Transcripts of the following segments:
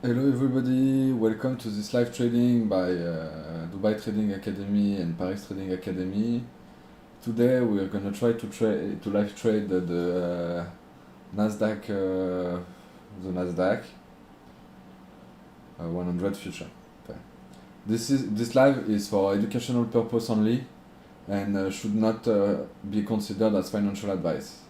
Hello everybody, welcome to this live trading by Dubai Trading Academy and Paris Trading Academy. Today we are gonna try to live trade the Nasdaq, the Nasdaq 100 future. Okay. This live is for educational purpose only and should not be considered as financial advice.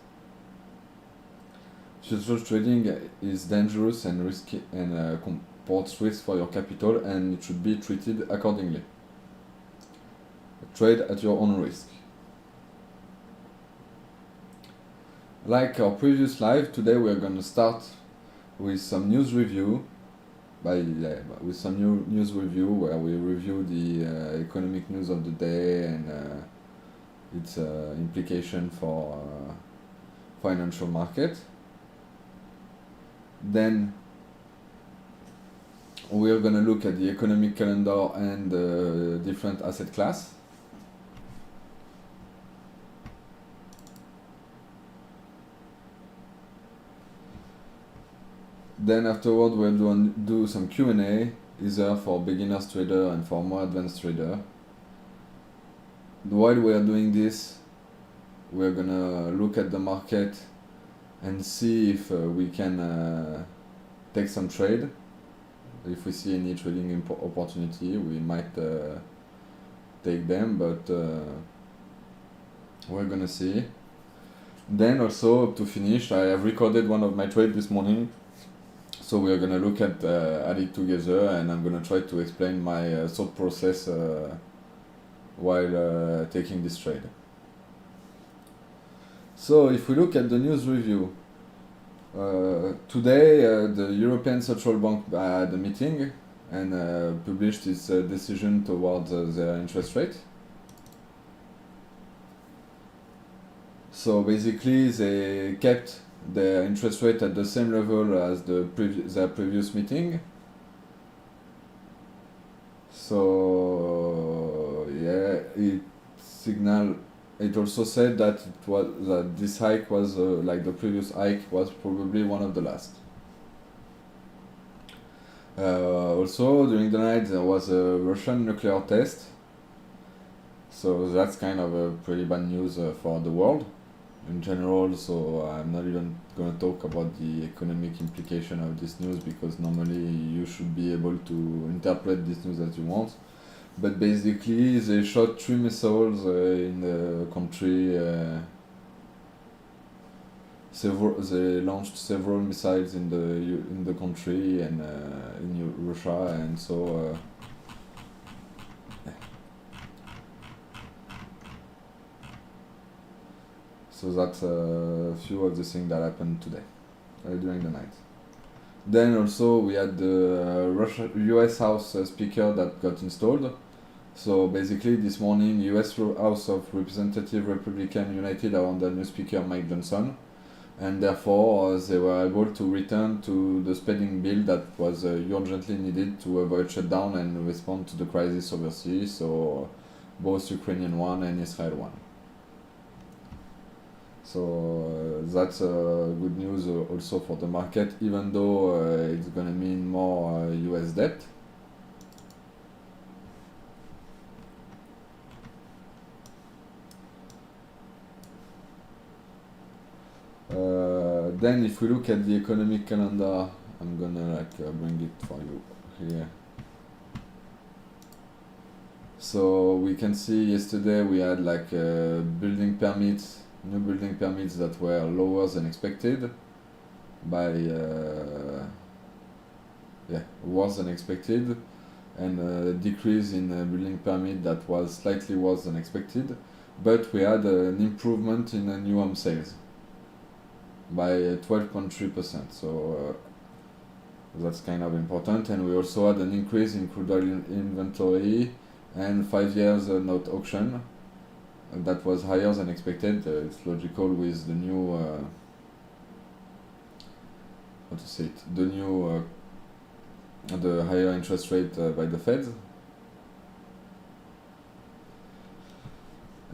Futures trading is dangerous and risky and comports risk for your capital, and it should be treated accordingly. Trade at your own risk. Like our previous live, today we are going to start with some news review. With some news review where we review the economic news of the day and its implication for financial market. Then we are going to look at the economic calendar and different asset class. Then afterward we'll do some Q&A, either for beginners trader and for more advanced trader. While we are doing this, we're going to look at the market and see if we can take some trade. If we see any trading opportunity, we might take them, but we're gonna see. Then also, to finish, I have recorded one of my trades this morning, so we are gonna look at it together, and I'm gonna try to explain my thought process while taking this trade. So if we look at the news review, today the European Central Bank had a meeting and published its decision towards their interest rate. So basically they kept their interest rate at the same level as their previous meeting. So yeah, it also said that this hike was like the previous hike was probably one of the last. Also during the night there was a Russian nuclear test, so that's kind of a pretty bad news for the world in general. So I'm not even going to talk about the economic implication of this news, because normally you should be able to interpret this news as you want. But basically, they shot 3 missiles in the country. They launched several missiles in the country and in Russia, and so. So that's a few of the things that happened today, during the night. Then also we had the US House speaker that got installed. So basically this morning US House of Representatives Republican United are under new speaker Mike Johnson, and therefore they were able to return to the spending bill that was urgently needed to avoid shutdown and respond to the crisis overseas, so both Ukrainian one and Israel one. So that's good news also for the market, even though it's going to mean more US debt. Then if we look at the economic calendar, I'm gonna bring it for you here. So we can see yesterday we had building permits, new building permits that were lower than expected by worse than expected, and a decrease in building permit that was slightly worse than expected, but we had an improvement in new home sales by 12.3%, so that's kind of important. And we also had an increase in crude oil inventory and 5 years note auction that was higher than expected. It's logical with the new the higher interest rate by the Fed.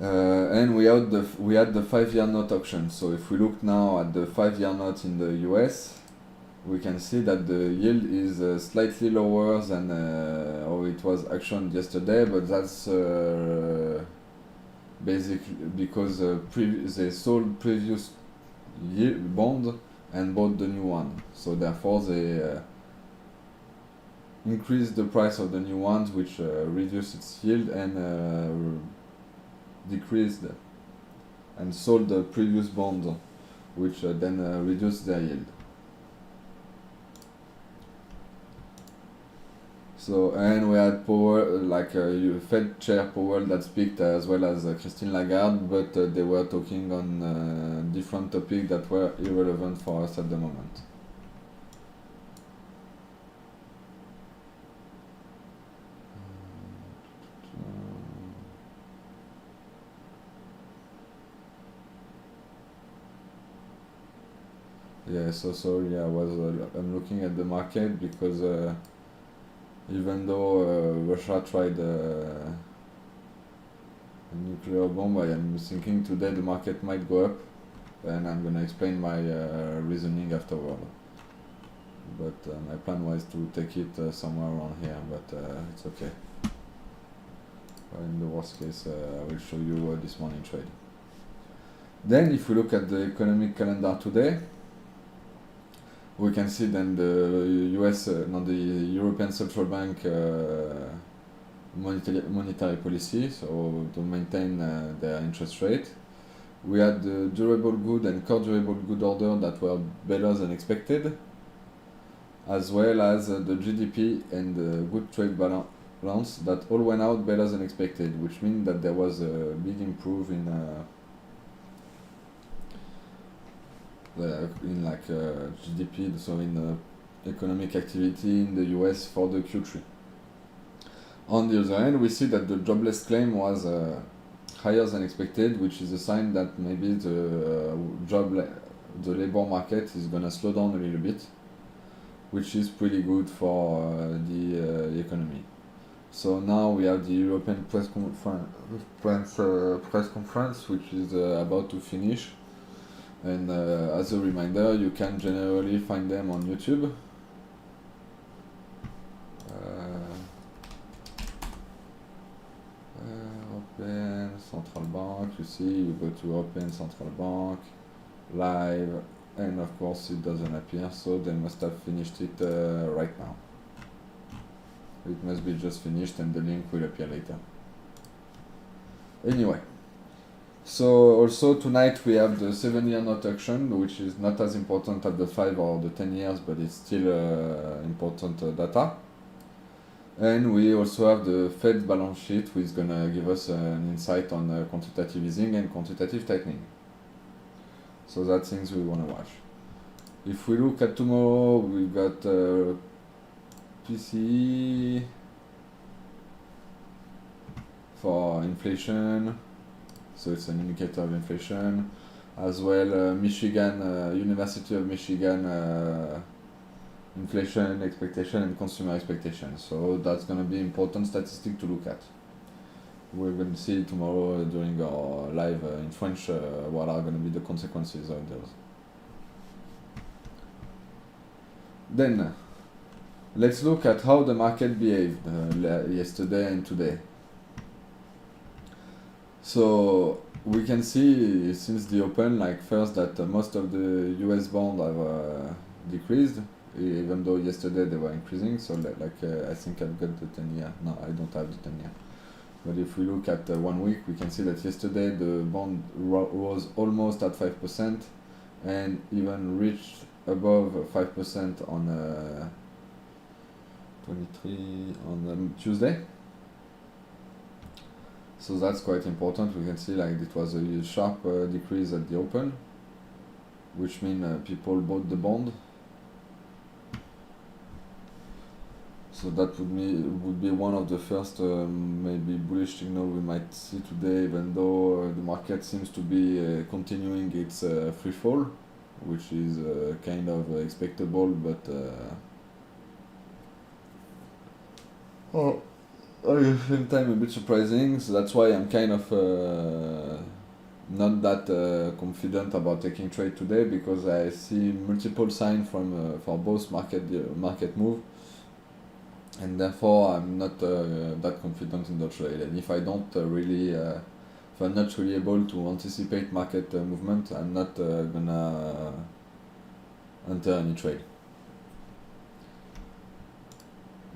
And we had the 5-year note auction. So if we look now at the 5-year note in the US, we can see that the yield is slightly lower than how it was actioned yesterday, but that's basically because they sold previous yield bond and bought the new one. So therefore they increased the price of the new ones, which reduced its yield and decreased and sold the previous bonds, which then reduced their yield. So, and we had Powell, like Fed Chair Powell that speak as well as Christine Lagarde, but they were talking on different topics that were irrelevant for us at the moment. Yeah, so sorry, I'm looking at the market because even though Russia tried a nuclear bomb, I am thinking today the market might go up, and I'm gonna explain my reasoning afterward. But my plan was to take it somewhere around here, but it's okay. In the worst case, I will show you this morning trade. Then, if we look at the economic calendar today, we can see then the the European Central Bank monetary policy, so to maintain their interest rate. We had the durable good and core durable good order that were better than expected, as well as the GDP and the good trade balance that all went out better than expected, which means that there was a big improvement in GDP, so in economic activity in the US for the Q3. On the other hand, we see that the jobless claim was higher than expected, which is a sign that maybe the labor market is gonna slow down a little bit, which is pretty good for the economy. So now we have the European press conference, which is about to finish. And as a reminder, you can generally find them on YouTube. European Central Bank, you see, you go to European Central Bank, live, and of course it doesn't appear, so they must have finished it right now. It must be just finished and the link will appear later. Anyway. So also tonight we have the 7-year note auction, which is not as important as the 5 or the 10 years, but it's still important data. And we also have the Fed balance sheet, which is gonna give us an insight on quantitative easing and quantitative tightening. So that's things we wanna watch. If we look at tomorrow, we've got PCE for inflation. So it's an indicator of inflation, as well Michigan, University of Michigan inflation expectation and consumer expectation. So that's going to be important statistic to look at. We're going to see tomorrow during our live in French what are going to be the consequences of those. Then let's look at how the market behaved yesterday and today. So we can see since the open, first that most of the US bonds have decreased, even though yesterday they were increasing. So I think I've got the 10-year. No, I don't have the 10-year. But if we look at 1 week, we can see that yesterday the bond rose almost at 5% and even reached above 5% on 23 on Tuesday. So that's quite important. We can see it was a sharp decrease at the open, which means people bought the bond. So that would be one of the first maybe bullish signal we might see today, even though the market seems to be continuing its free fall, which is kind of expectable, but at the same time a bit surprising. So that's why I'm kind of not that confident about taking trade today because I see multiple signs from for both market move, and therefore I'm not that confident in the trade. And if I don't if I'm not really able to anticipate market movement, I'm not gonna enter any trade.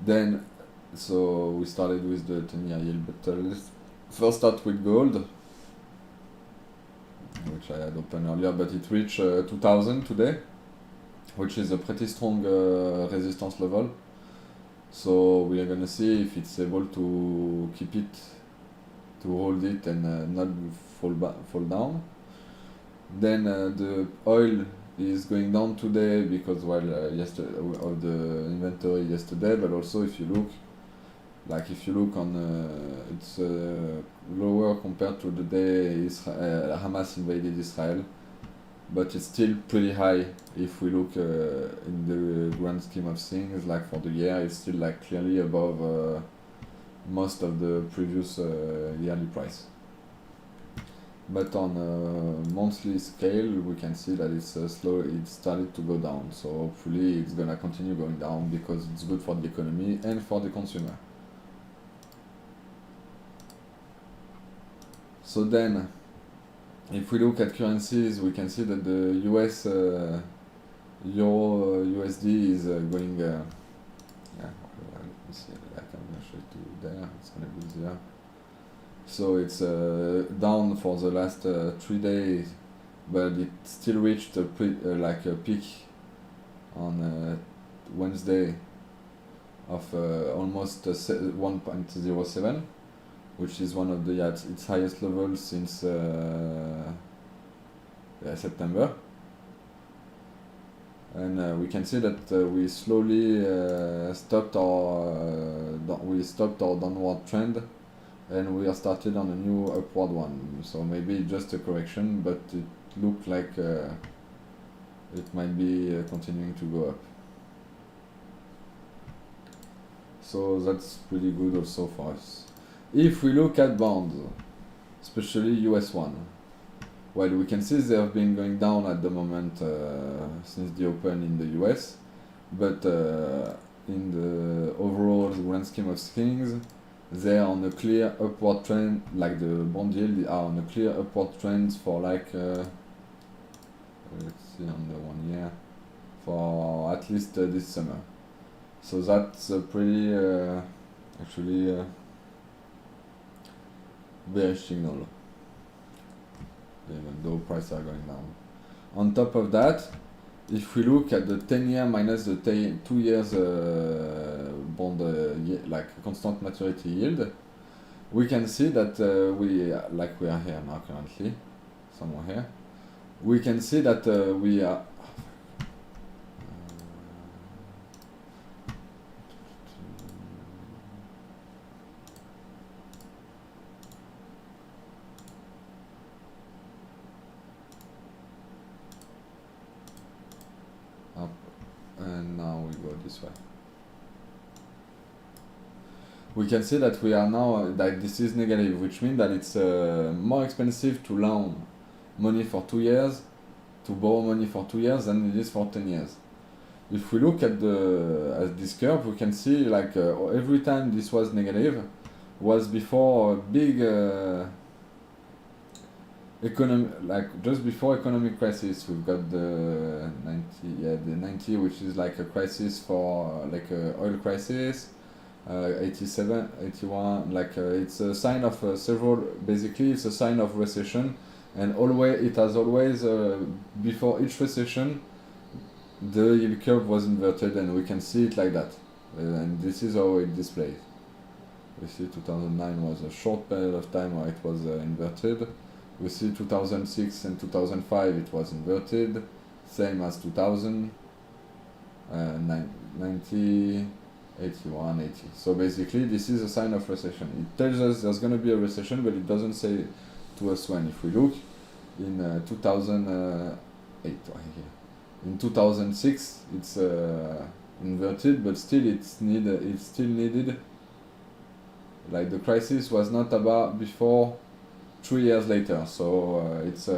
Then, so we started with the 10-year yield, but let's first start with gold, which I had opened earlier, but it reached 2000 today, which is a pretty strong resistance level. So we are gonna see if it's able to keep it, to hold it and not fall down. Then the oil is going down today because yesterday of the inventory yesterday, but also if you look on it's lower compared to the day Hamas invaded Israel, but it's still pretty high if we look in the grand scheme of things. Like for the year, it's still like clearly above most of the previous yearly price. But on a monthly scale, we can see that it's slow. It started to go down. So hopefully, it's gonna continue going down because it's good for the economy and for the consumer. So then, if we look at currencies, we can see that the US Euro USD is going. Yeah, let me see. Like I'm gonna show it to you there. It's gonna be easier. So it's down for the last 3 days, but it still reached a peak on Wednesday of almost 1.07, which is one of its highest levels since September. And we can see that we slowly stopped our downward trend, and we are started on a new upward one. So maybe just a correction, but it looked like it might be continuing to go up. So that's pretty good also for us. If we look at bonds, especially US one, well, we can see they have been going down at the moment since the open in the US, but in the overall grand scheme of things, they are on a clear upward trend. Like the bond yield are on a clear upward trend for let's see on the 1 year, for at least this summer. So that's a pretty actually bearish signal, even though prices are going down. On top of that, if we look at the 10-year minus the 2 years bond, like constant maturity yield, we can see that we are here now currently, somewhere here. We can see that we are. Up, and now we go this way. We can see that we are now that this is negative, which means that it's more expensive to loan money for 2 years, to borrow money for 2 years than it is for 10 years. If we look at this curve, we can see like every time this was negative was before a big just before economic crisis. We've got the 90, which is like a crisis for like a oil crisis. 87, 81, it's a sign of basically it's a sign of recession, and it has always before each recession the yield curve was inverted, and we can see it like that, and this is how it displays. We see 2009 was a short period of time where it was inverted. We see 2006 and 2005 it was inverted, same as 2000, 90, 81, 80. So basically this is a sign of recession. It tells us there's going to be a recession, but it doesn't say to us when. If we look in 2008 right here, in 2006 it's inverted, but still it's still needed. Like the crisis was not about before 3 years later. So it's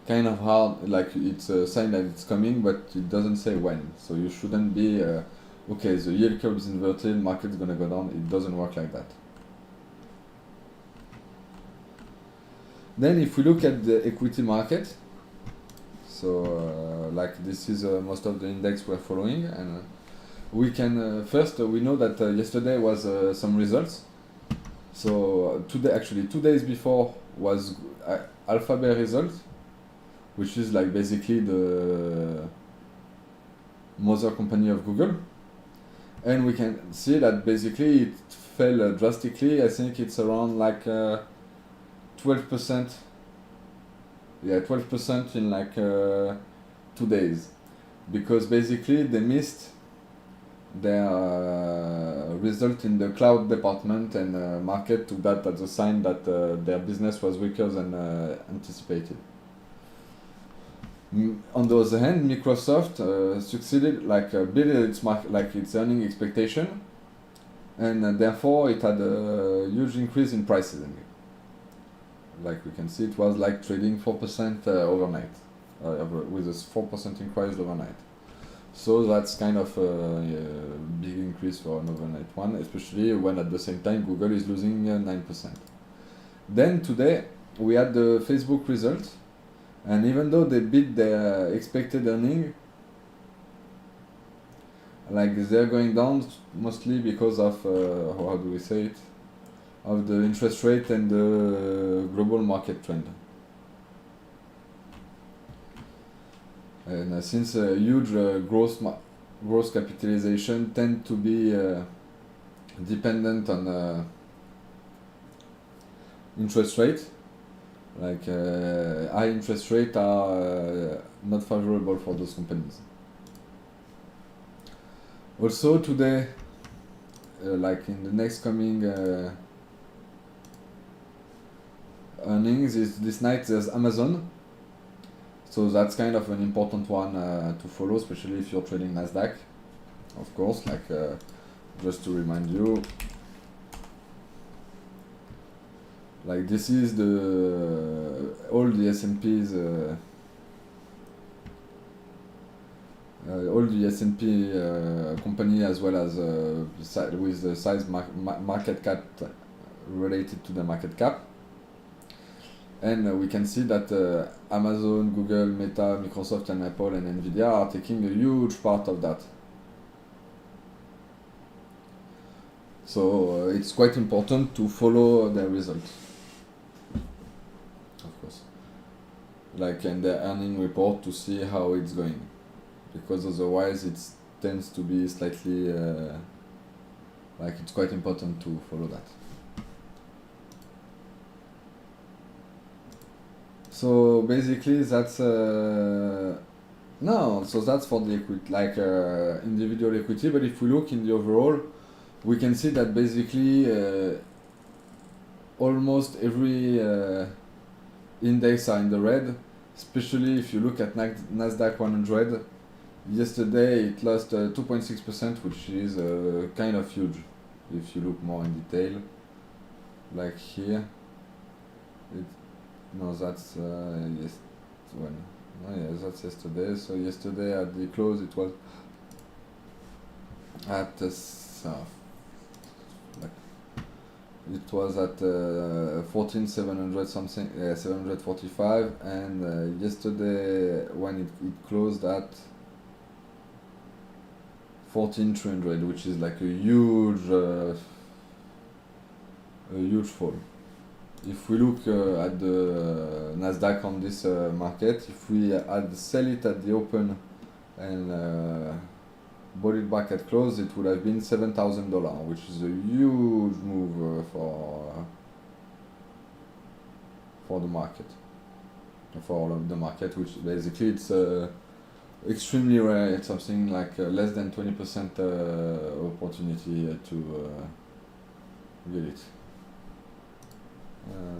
kind of hard, like it's a sign that it's coming, but it doesn't say when. So you shouldn't be, okay, the yield curve is inverted, market's gonna go down. It doesn't work like that. Then if we look at the equity market, so like this is most of the index we're following, and we can first we know that yesterday was some results. So today, actually 2 days before, was Alphabet results, which is like basically the mother company of Google, and we can see that basically it fell drastically. I think it's around like 12%. Yeah, 12% in like 2 days, because basically they missed their result in the cloud department, and market took that as a sign that their business was weaker than anticipated. On the other hand, Microsoft succeeded, like beat its earning expectation, and therefore it had a huge increase in prices. Like we can see, it was like trading 4% overnight, with a 4% increase overnight. So that's kind of a big increase for an overnight one, especially when at the same time Google is losing 9%. Then today we had the Facebook results, and even though they beat their expected earning, like they're going down mostly because of how do we say it, of the interest rate and the global market trend. And since a huge gross capitalization tend to be dependent on interest rate, like high interest rate are not favorable for those companies. Also today, like in the next coming earnings, this night there's Amazon. So that's kind of an important one to follow, especially if you're trading Nasdaq, of course. Like just to remind you, like this is the all the S&Ps, all the S&P company, as well as with the size market cap related to the market cap. And we can see that Amazon, Google, Meta, Microsoft, and Apple, and Nvidia are taking a huge part of that. So it's quite important to follow their results, of course, like in their earning report, to see how it's going, because otherwise it tends to be slightly like it's quite important to follow that. So basically that's so that's for the equity, like individual equity. But if we look in the overall, we can see that basically almost every index are in the red, especially if you look at Nasdaq 100. Yesterday it lost 2.6%, which is kind of huge if you look more in detail. Like here, that's yes, when? Oh yeah, that's yesterday. So yesterday at the close it was at it was at 14,700 something, 745, and yesterday when it closed at 14,300, which is like a huge fall. If we look at the Nasdaq on this market, if we had sell it at the open and bought it back at close, it would have been $7,000, which is a huge move for the market, for all of the market, which basically it's extremely rare. It's something like less than 20% opportunity to get it.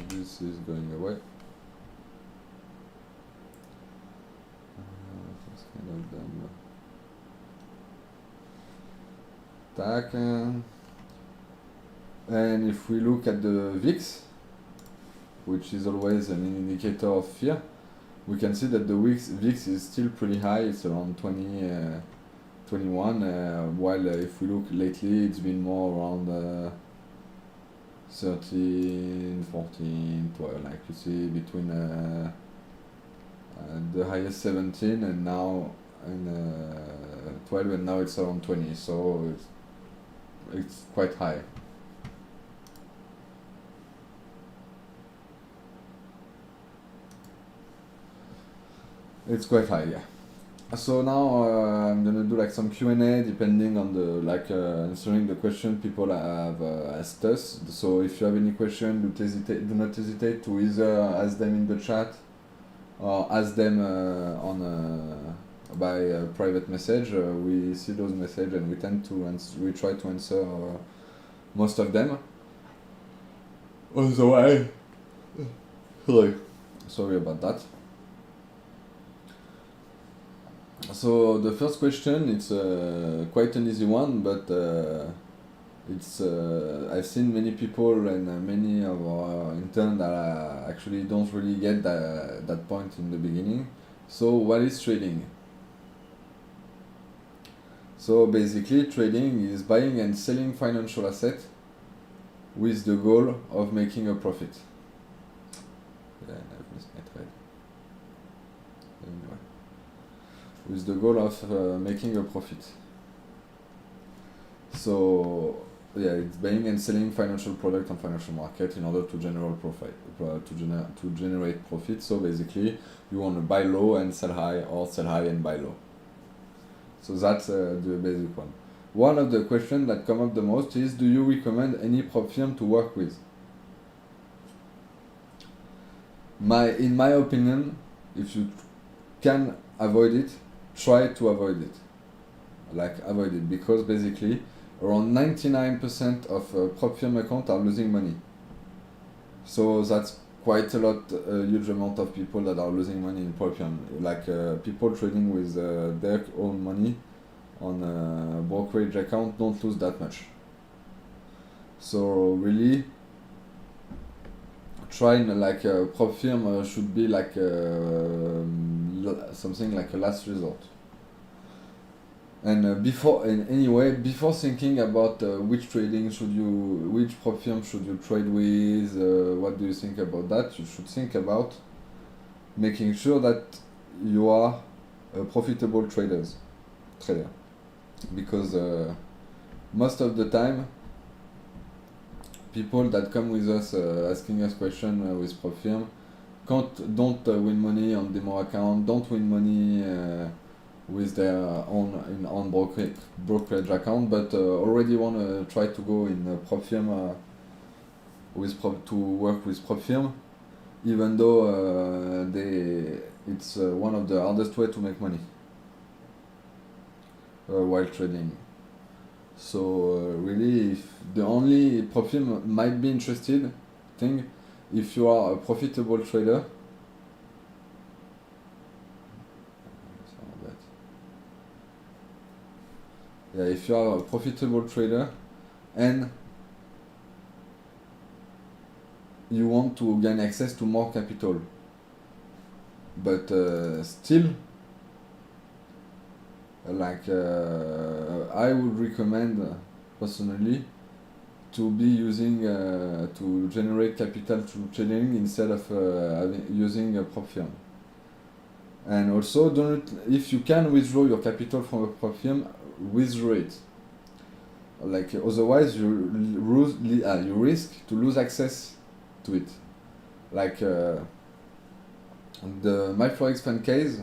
This is going away. That's kind of dumb. And if we look at the VIX, which is always an indicator of fear, we can see that the VIX is still pretty high. It's around 20, 21, while if we look lately, it's been more around 13, 14, 12, like you see between the highest 17 and now and 12, and now it's around 20, so it's quite high. It's quite high, yeah. So now I'm gonna do like some Q&A depending on the answering the question people have asked us. So if you have any question, do not hesitate to either ask them in the chat or ask them by private message. We see those messages and we tend to we try to answer most of them. Otherwise, sorry about that. So the first question, it's quite an easy one, but it's I've seen many people and many of our interns that actually don't really get that point in the beginning. So what is trading? So basically trading is buying and selling financial assets with the goal of making a profit. Yeah, I've missed my trade. Anyway. With the goal of making a profit. So yeah, it's buying and selling financial product on financial market in order to generate profit. To generate profit. So basically, you want to buy low and sell high, or sell high and buy low. So that's the basic one. One of the questions that come up the most is: do you recommend any prop firm to work with? In my opinion, if you can avoid it, try to avoid it. Avoid it, because basically around 99% of prop firm accounts are losing money. So that's quite a lot, a huge amount of people that are losing money in prop firm. People trading with their own money on a brokerage account don't lose that much. So really, trying a prop firm should be something like a last resort. And before thinking about which prop firm should you trade with, what do you think about that? You should think about making sure that you are a profitable trader, because most of the time, people that come with us asking us questions with prop firm don't win money on demo account, don't win money with their own brokerage account, but already want to try to go in a prop firm to work with prop firm, even though it's one of the hardest way to make money while trading. So really, if the only prop firm might be interested thing, if you are a profitable trader, if you are a profitable trader and you want to gain access to more capital, but still, I would recommend personally to be using to generate capital through trading instead of using a prop firm. And also, if you can withdraw your capital from a prop firm, withdraw it. Otherwise, you risk to lose access to it. The MyForex Fund case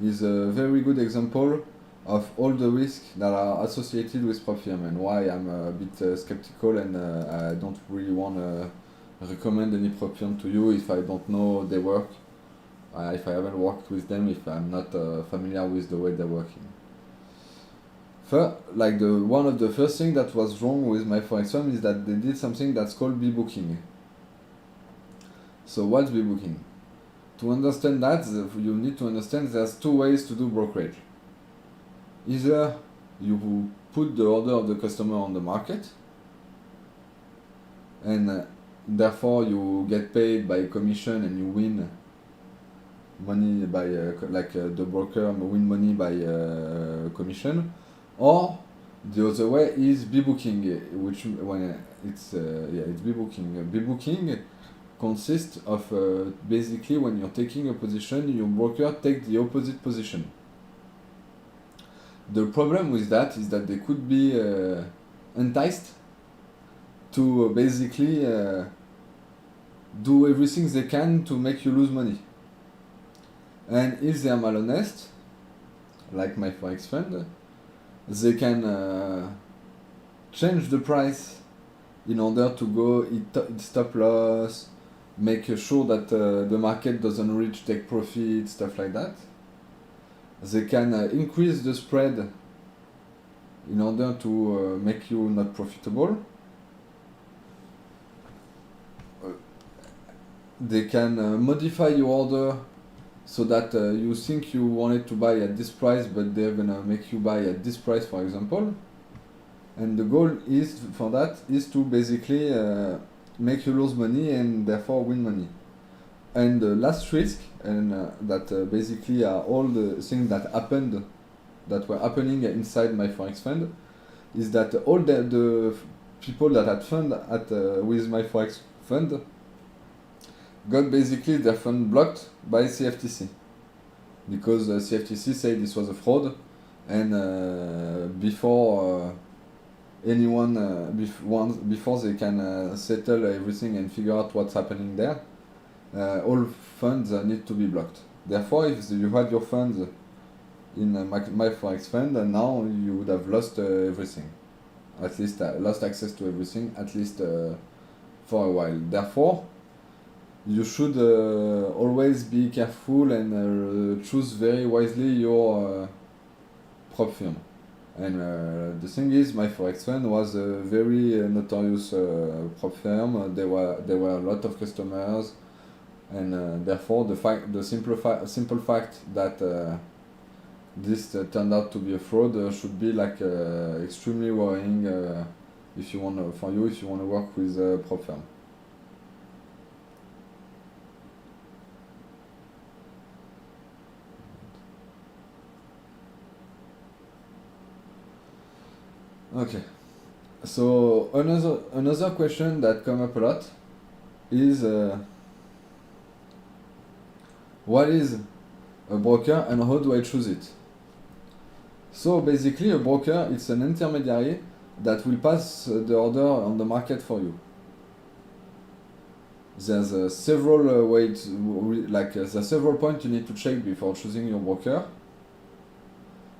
is a very good example of all the risks that are associated with prop firm, and why I'm a bit skeptical, and I don't really want to recommend any prop firm to you if I don't know their work, if I haven't worked with them, if I'm not familiar with the way they're working. One of the first things that was wrong with MyForex Fund is that they did something that's called B-booking. So what's B-booking? To understand that, you need to understand there's two ways to do brokerage. Either you put the order of the customer on the market, and therefore you get paid by commission and you win money by the broker win money by commission, or the other way is bebooking, which when it's bebooking. Bebooking consists of basically when you're taking a position, your broker take the opposite position. The problem with that is that they could be enticed to basically do everything they can to make you lose money. And if they are malhonest, like my Forex fund, they can change the price in order to go hit stop loss, make sure that the market doesn't reach take profit, stuff like that. They can increase the spread in order to make you not profitable. They can modify your order so that you think you wanted to buy at this price, but they're gonna make you buy at this price, for example. And the goal is for that is to basically make you lose money and therefore win money. And the last risk, and that basically are all the things that happened, that were happening inside my Forex fund, is that all the people that had fund with my Forex fund got basically their fund blocked by CFTC, because CFTC said this was a fraud, and before anyone before they can settle everything and figure out what's happening there, all funds need to be blocked. Therefore, if you had your funds in my Forex fund, now you would have lost everything, at least lost access to everything, at least for a while. Therefore, you should always be careful and choose very wisely your prop firm. And the thing is, my Forex fund was a very notorious prop firm. There were a lot of customers, and therefore the simple fact that this turned out to be a fraud should be like extremely worrying if you want to work with a prop firm. Okay, so another question that come up a lot is what is a broker and how do I choose it? So basically a broker, it's an intermediary that will pass the order on the market for you. There's several ways, there's several points you need to check before choosing your broker.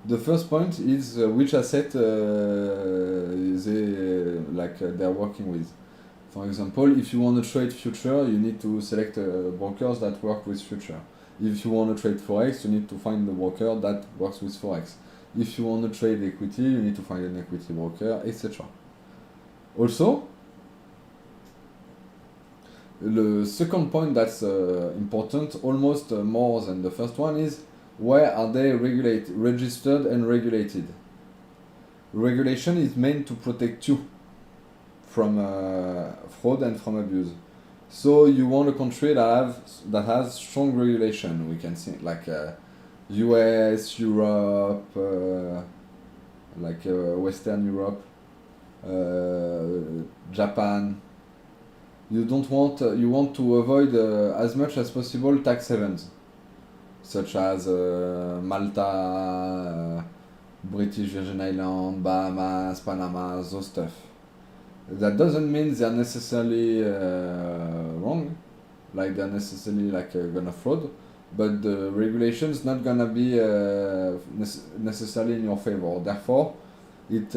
The first point is which asset they're working with. For example, if you want to trade future, you need to select brokers that work with future. If you want to trade Forex, you need to find the broker that works with Forex. If you want to trade equity, you need to find an equity broker, etc. Also, the second point that's important, almost more than the first one, is where are they registered and regulated? Regulation is meant to protect you from fraud and from abuse. So you want a country that has strong regulation. We can see like US, Europe, Western Europe, Japan. You want to avoid as much as possible tax havens, such as Malta, British Virgin Islands, Bahamas, Panama, those stuff. That doesn't mean they're necessarily wrong, like they're necessarily gonna fraud, but the regulation's not gonna be necessarily in your favor. Therefore, it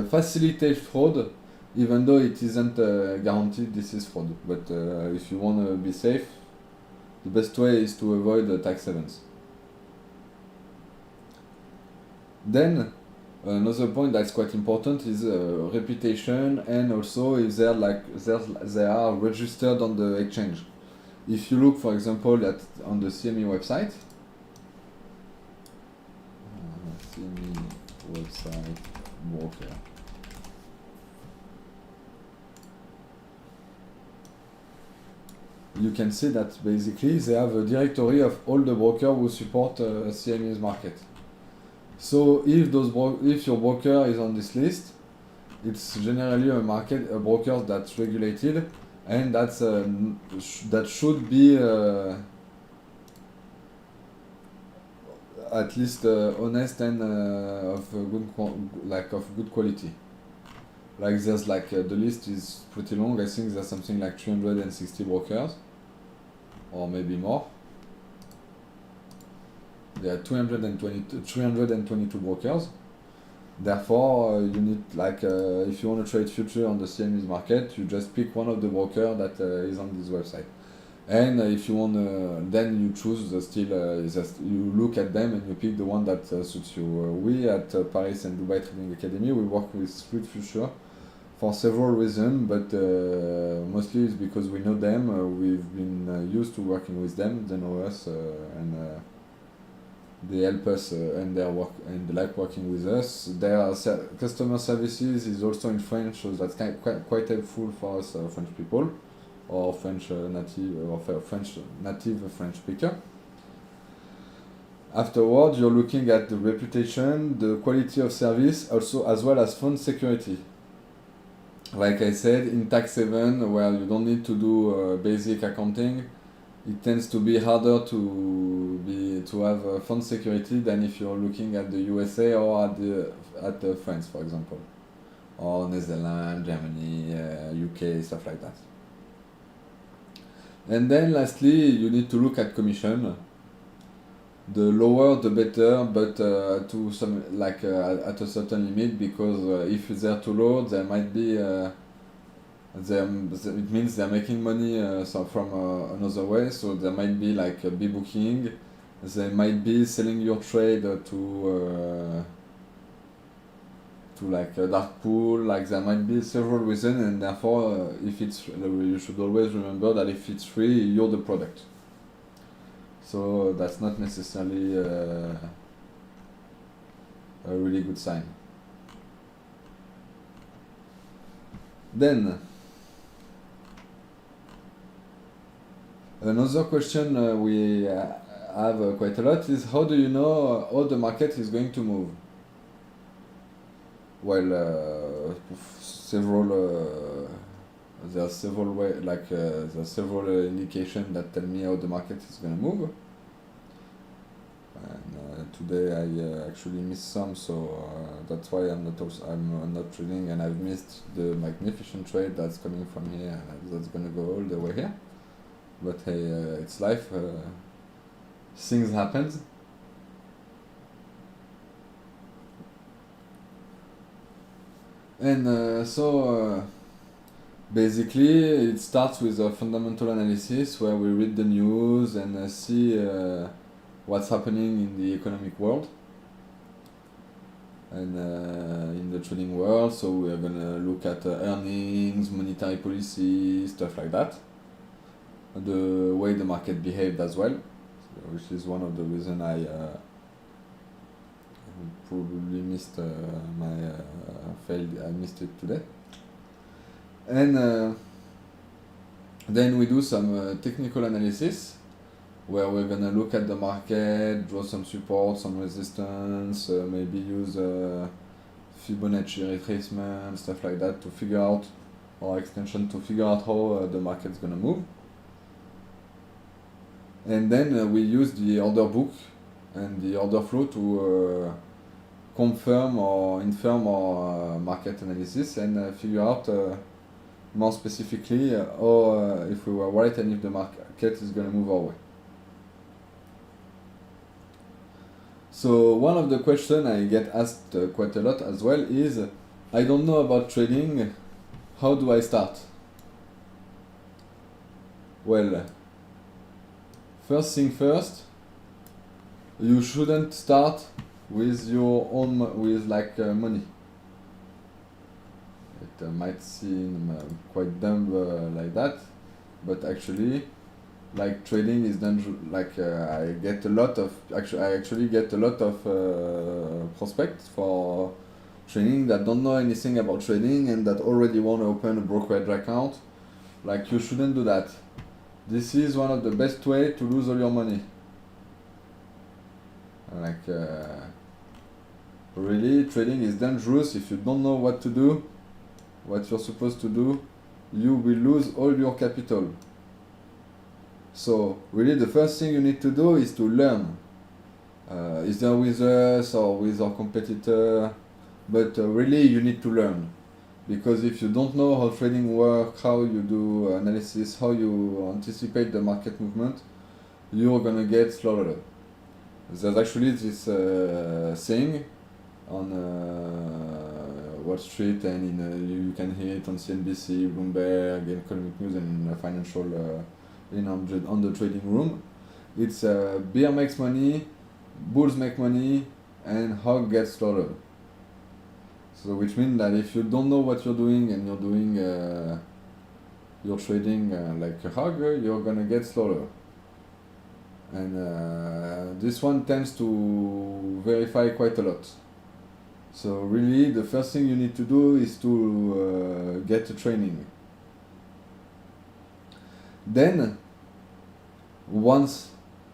facilitates fraud, even though it isn't guaranteed this is fraud. But if you want to be safe, the best way is to avoid the tax havens. Then another point that's quite important is reputation, and also if they are registered on the exchange. If you look, for example, on the CME website, broker. you can see that basically they have a directory of all the brokers who support CME's market. So if your broker is on this list, it's generally a broker that's regulated, and that should be at least honest and of good quality. Like there's the list is pretty long. I think there's something like 360 brokers, or maybe more. There are 322 brokers. Therefore, you need if you want to trade future on the CME's market, you just pick one of the brokers that is on this website. And if you want, then you choose you look at them and you pick the one that suits you. We at Paris and Dubai Trading Academy, we work with Street Future for several reasons, but mostly it's because we know them. We've been used to working with them. They know us, and they help us and they like working with us. Their customer services is also in French, so that's quite helpful for us French people, or French native French speaker. Afterwards, you're looking at the reputation, the quality of service, also as well as fund security. Like I said, in tax haven, where you don't need to do basic accounting, it tends to be harder to have fund security than if you're looking at the USA or at France, for example, or Netherlands, Germany, UK, stuff like that. And then lastly, you need to look at commission. The lower the better, but to some at a certain limit, because if they're too low, there might be it means they're making money from another way. So there might be a booking. They might be selling your trade to a dark pool. There might be several reasons, and therefore, you should always remember that if it's free, you're the product. So that's not necessarily a really good sign. Then, another question we have quite a lot is, how do you know how the market is going to move? Well, there are several indications that tell me how the market is going to move. And today I actually missed some, so that's why I'm not trading, and I've missed the magnificent trade that's coming from here. That's going to go all the way here. But hey, it's life. Things happen. And basically, it starts with a fundamental analysis where we read the news and see what's happening in the economic world and in the trading world. So we are gonna look at earnings, monetary policy, stuff like that. The way the market behaved as well, which is one of the reasons I probably missed I missed it today. And then we do some technical analysis where we're gonna look at the market, draw some support, some resistance, maybe use Fibonacci retracement, stuff like that, to figure out, or extension to figure out how the market's gonna move. And then we use the order book and the order flow to confirm or infirm our market analysis and figure out more specifically if we were right and if the market is going to move our way. So one of the questions I get asked quite a lot as well is, I don't know about trading, how do I start? Well, first thing first, you shouldn't start with your own money. It might seem quite dumb like that, but actually, trading is done. I actually get a lot of prospects for trading that don't know anything about trading and that already want to open a brokerage account. You shouldn't do that. this is one of the best way to lose all your money. Like really, trading is dangerous. If you don't know what to do, what you're supposed to do, you will lose all your capital. So really the first thing you need to do is to learn. Either with us or with our competitor, but really you need to learn. Because if you don't know how trading works, how you do analysis, how you anticipate the market movement, you're gonna get slaughtered. There's actually this saying on Wall Street, and you can hear it on CNBC, Bloomberg, Economic News, and in financial on the trading room. It's bear makes money, bulls make money, and hog gets slaughtered. So which means that if you don't know what you're doing and you're doing you're trading like a hog, you're gonna get slaughtered. And this one tends to verify quite a lot. So really the first thing you need to do is to get a training. Then once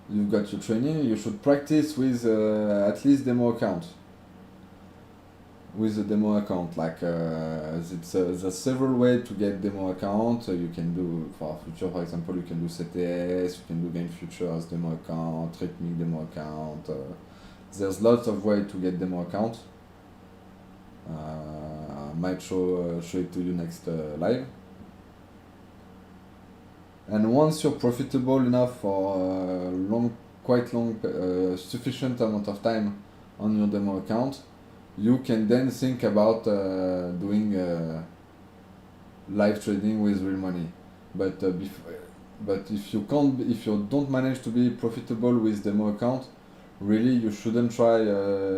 you've got your training, you should practice with at least demo account. With a demo account, like there's several ways to get demo account. You can do for future, for example, you can do CTS, you can do game futures demo account, Rhythmic demo account. There's lots of ways to get demo account. Might show it to you next live. And once you're profitable enough for quite long, sufficient amount of time on your demo account, you can then think about doing live trading with real money. But if you don't manage to be profitable with demo account, really you shouldn't try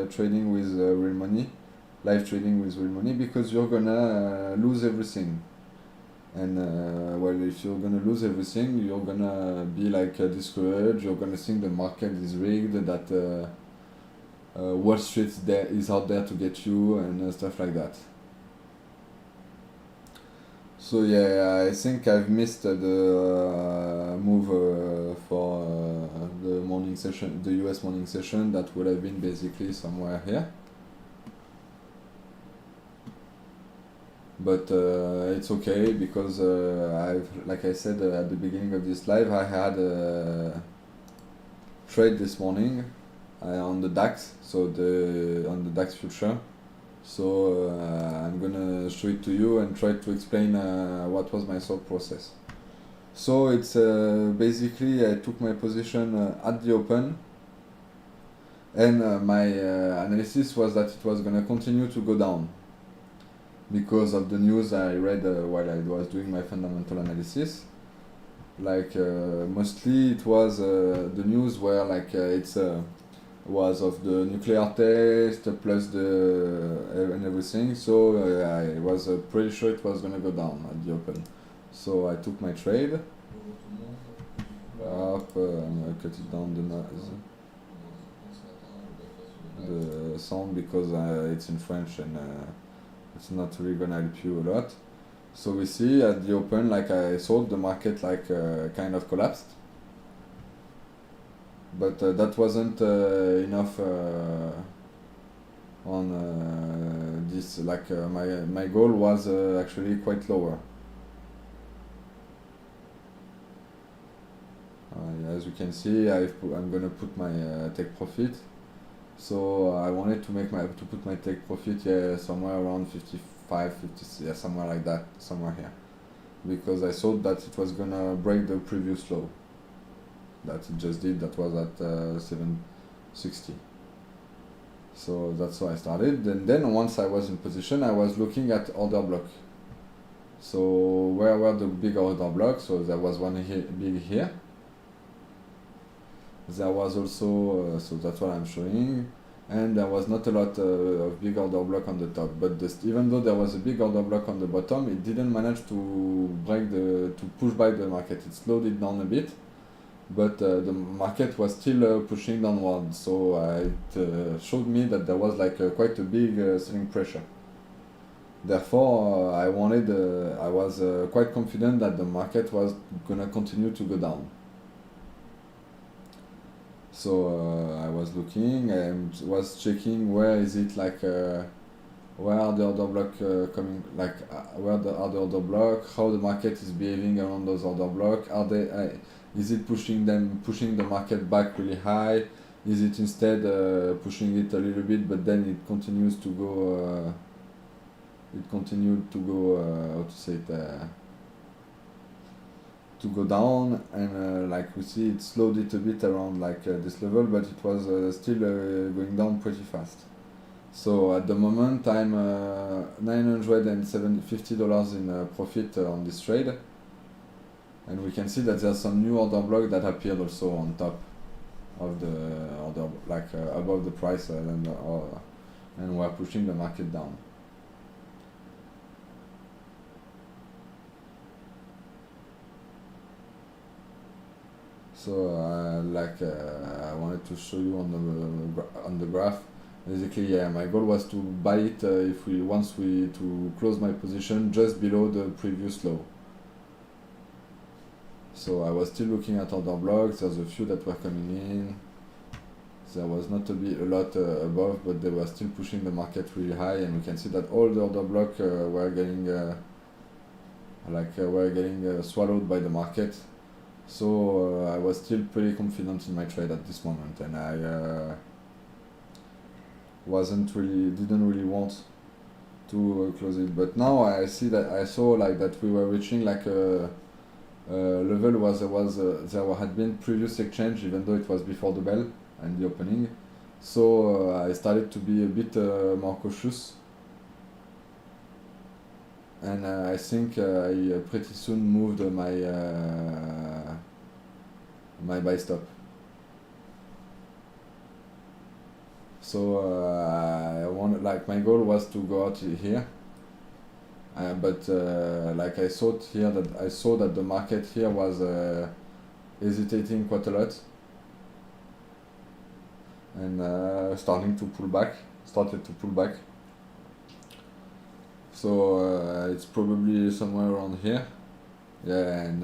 trading with real money, live trading with real money, because you're gonna lose everything. And well, if you're gonna lose everything, you're gonna be like discouraged. You're gonna think the market is rigged, that Wall Street is out there to get you, and stuff like that. So yeah, I think I've missed the move for the morning session, the US morning session. That would have been basically somewhere here. But it's okay, because like I said at the beginning of this live, I had a trade this morning on the DAX, so on the DAX future. So I'm gonna show it to you and try to explain what was my thought process. So it's basically I took my position at the open, and my analysis was that it was gonna continue to go down, because of the news I read while I was doing my fundamental analysis. Like mostly it was the news where like it's was of the nuclear test plus and everything. So I was pretty sure it was gonna go down at the open. So I took my trade. Up, I'm gonna cut it down the noise, the sound, because it's in French and it's not really gonna help you a lot. So we see at the open, like I thought the market like kind of collapsed, but that wasn't enough on this. Like my goal was actually quite lower. As you can see, I'm gonna put my take profit. So I wanted to put my take profit somewhere around 55, 50, yeah, somewhere like that, somewhere here, because I thought that it was gonna break the previous low that it just did, that was at 760. So that's how I started, and then once I was in position, I was looking at order block. So where were the big order blocks? So there was one big here. There was also, so that's what I'm showing, and there was not a lot of big order block on the top, but even though there was a big order block on the bottom, it didn't manage to push back the market. It slowed it down a bit, but the market was still pushing downward, so it showed me that there was like quite a big selling pressure. Therefore, I was quite confident that the market was gonna continue to go down. So I was looking and was checking where is it like where are the order block coming like are the order block, how the market is behaving around those order block, are they is it pushing the market back really high, is it instead pushing it a little bit but then it continues to go how to say it to go down, and like we see it slowed it a bit around like this level, but it was still going down pretty fast. So at the moment I'm $950 in profit on this trade, and we can see that there's some new order block that appeared also on top of the order, like above the price, and we're pushing the market down. So I wanted to show you on the graph. Basically, yeah, my goal was to buy it if we once we to close my position just below the previous low. So I was still looking at order blocks. There's a few that were coming in. There was not a lot above, but they were still pushing the market really high, and we can see that all the order block were getting swallowed by the market. So I was still pretty confident in my trade at this moment, and I didn't really want to close it. But now I saw like that we were reaching like a level there had been previous exchange, even though it was before the bell and the opening. So I started to be a bit more cautious, and I think I pretty soon moved my buy stop. So my goal was to go out here, but like I saw that the market here was hesitating quite a lot, and started to pull back. So it's probably somewhere around here. Yeah, and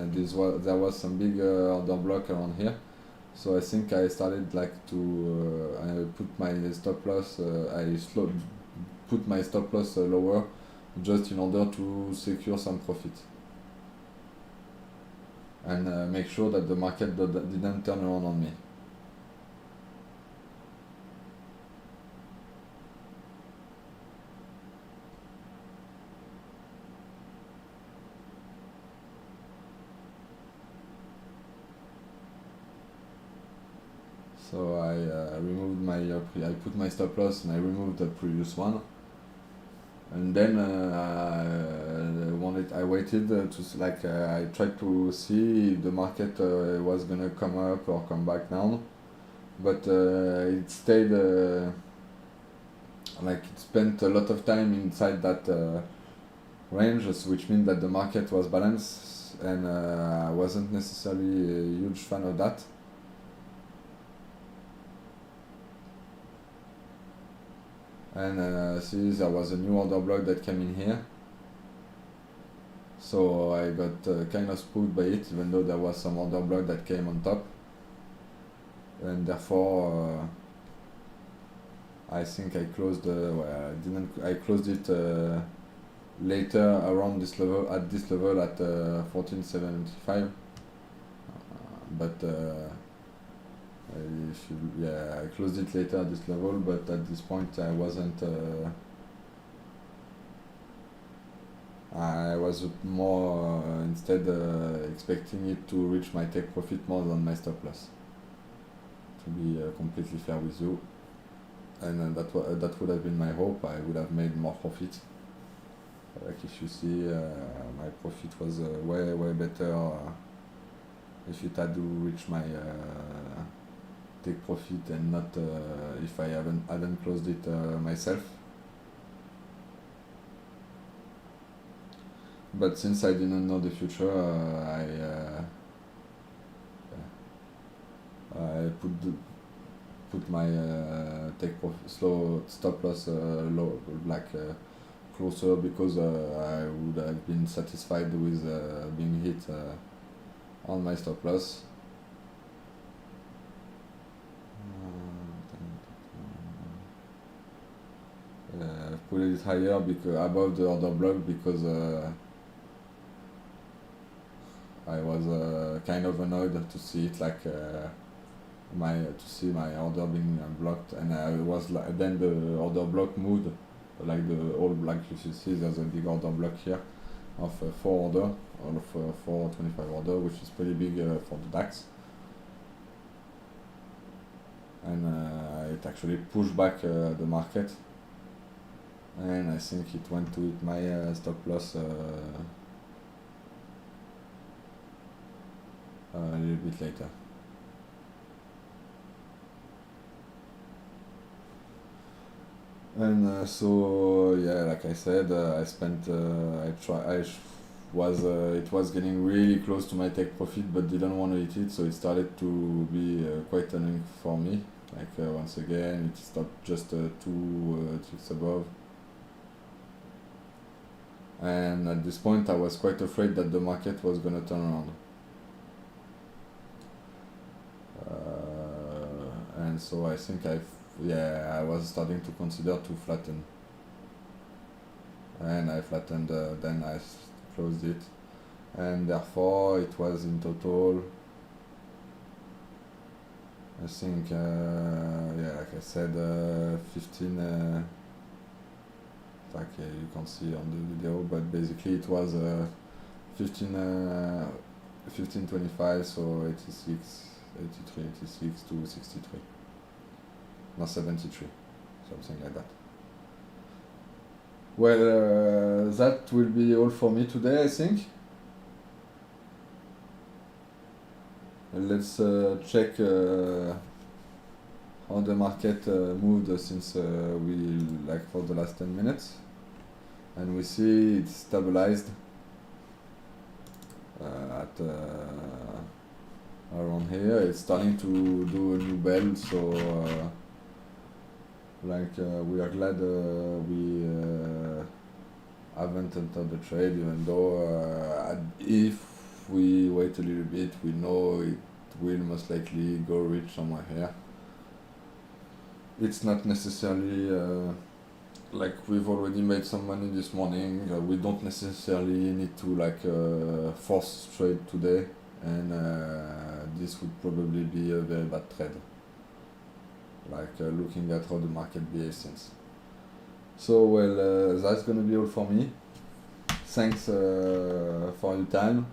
there was some big order block around here. So I think I started like to I put my stop loss. Put my stop loss lower, just in order to secure some profit, and make sure that the market didn't turn around on me. So I I put my stop loss and I removed the previous one, and then I waited I tried to see if the market was gonna come up or come back down, but it stayed it spent a lot of time inside that range, which means that the market was balanced, and I wasn't necessarily a huge fan of that. And see, there was a new order block that came in here, so I got kind of spooked by it, even though there was some order block that came on top, and therefore I think I closed I closed it later around this level at 1475, but I closed it later at this level, but at this point I wasn't. I was more instead expecting it to reach my take profit more than my stop loss. To be completely fair with you, and that would have been my hope. I would have made more profit. Like if you see, my profit was way better if it had to reach my take profit, and not if I hadn't closed it myself. But since I didn't know the future, I put my take profit slow stop loss low, closer because I would have been satisfied with being hit on my stop loss. Put it higher because above the order block because I was kind of annoyed to see it like to see my order being blocked, and I was like, then the order block moved like the old black. You see there's a big order block here of 4 order, or of 425 order, which is pretty big for the DAX, and it actually pushed back the market, and I think it went to hit my stop loss a little bit later. And so yeah, like I said, I spent it was getting really close to my take profit, but didn't want to hit it, so it started to be quite annoying for me. Like once again, it stopped just 2 ticks above, and at this point I was quite afraid that the market was gonna turn around. And so I think I was starting to consider to flatten, and I flattened, then I closed it, and therefore it was in total, I think, like I said, 15, like you can see on the video, but basically it was 15.25, so 86, 83, 86 to 63. No, 73, something like that. Well, that will be all for me today, I think. Let's check how the market moved since for the last 10 minutes. And we see it's stabilized at around here. It's starting to do a new bell, so we are glad we haven't entered the trade, even though if we wait a little bit, we know it will most likely go reach somewhere here. It's not necessarily like we've already made some money this morning. We don't necessarily need to force trade today, and this would probably be a very bad trade. Looking at how the market behaves since. So well, that's gonna be all for me. Thanks for your time.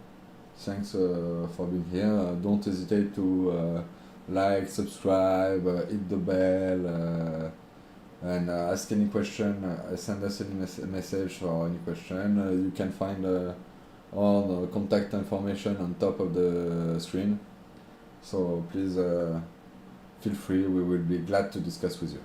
Thanks for being here. Don't hesitate to like, subscribe, hit the bell, and ask any question. Send us any message or any question. You can find all the contact information on top of the screen. So please feel free. We will be glad to discuss with you.